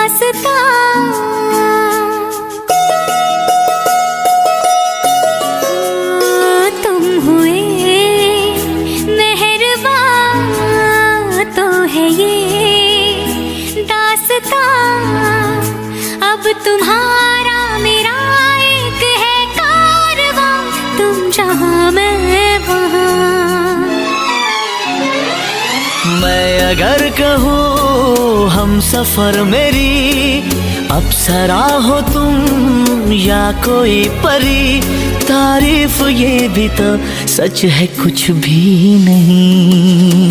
दास्तां। तुम हुए मेहरबान तो है ये दास्तां। अब तुम्हारा मेरा एक है कारवां, तुम जहां मैं वहां। मैं अगर कहूँ हम सफर मेरी अप्सरा हो तुम या कोई परी, तारीफ ये भी तो सच है कुछ भी नहीं।